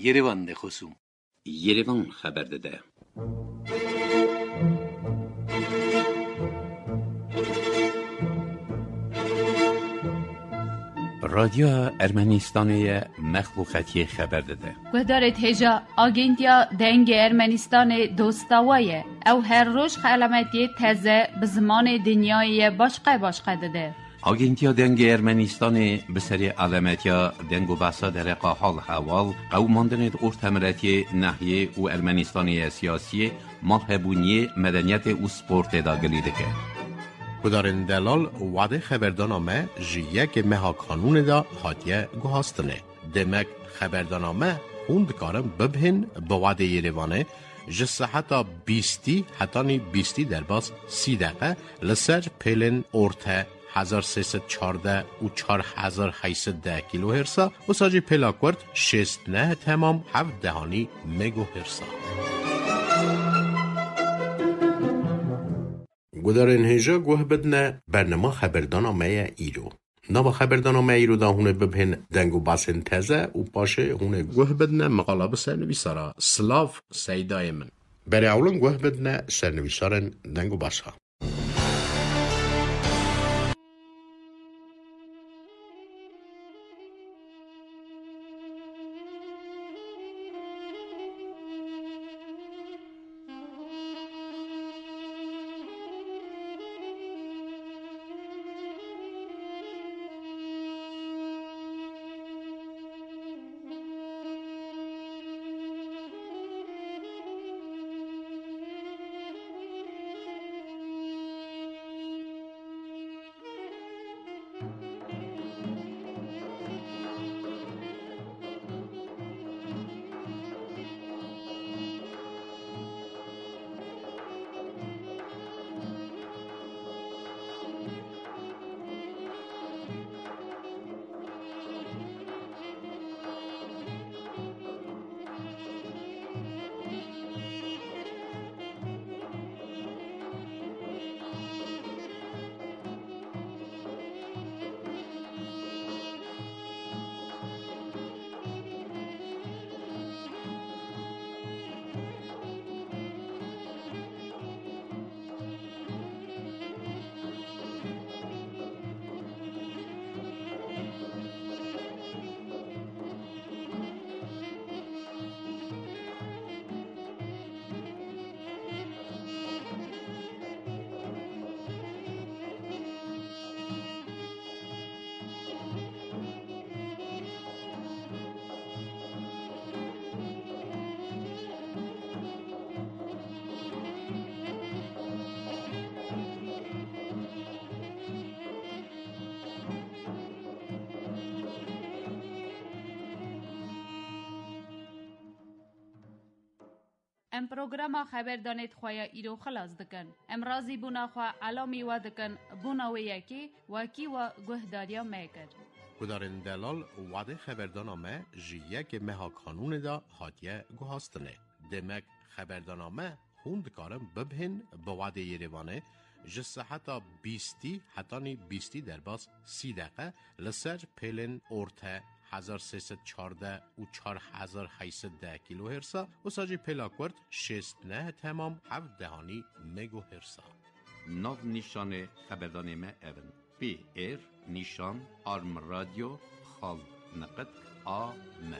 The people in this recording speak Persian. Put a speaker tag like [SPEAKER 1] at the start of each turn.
[SPEAKER 1] Yerevan'da خصوم.
[SPEAKER 2] Yerevan xəbər dedi. رادیو ارمنستانی مخلوقاتی خبر داده.
[SPEAKER 3] گذارت هجا آگنتیا دنگ ارمنستان دوستاویه او هر روز علامتی تازه به زمان دنیای باشقه داده.
[SPEAKER 2] آگنتیا دنگ ارمنستانی به سری علامتیا دنگ و بحثا در حال حوال قوماندن ارتمرتی ناحیه و ارمنستانی سیاسی مرحبونی مدنیت و سپورت داگلیده که.
[SPEAKER 4] کدارن دلال وعده خبردانامه جیه مها کانون دا هاتیه گوهاستنه. دمک خبردانامه خوند کارم ببهن با وعده یروانه جسه حتی 20 در باز 30 دقیقه لسر پیلن ارته 1314 و 4810 کیلو هرسا و ساجی پلاکورد 69 تمام 7 دهانی مگو هرسا. گذارن هجا گوه بدنه برنامه خبردانامه ایرو. نوا خبردانامه ایرو دا هونه ببهن دنگو باسن تزه و پاشه هونه گوه بدنه مقاله سرنویسارا سلاف سیدای من. برای اولن گوه بدنه سرنویسارن دنگو باسا.
[SPEAKER 3] ام پروگرام خبر دانید خواه ایرو خلاص دکن. ام رازی بونا خواه علامی و دکن بونا و یکی وکی و گهداریا میکر.
[SPEAKER 4] کدارن دلال وعده خبردانامه جیه که مها کانون دا هاتیه گوهاستنه. دمک خبردانامه خوند کارم ببهن با وعده یروانه جسه حتی 20 در باز 30 دقیقه لسر پیلن ارته 1314 و 4810 کیلو هرسا و ساجی پلاکورد 69 تمام 7 دهانی مگو هرسا.
[SPEAKER 2] ناو نشان خبردانامه اون پی ایر نشان آرم رادیو خال نقد آ م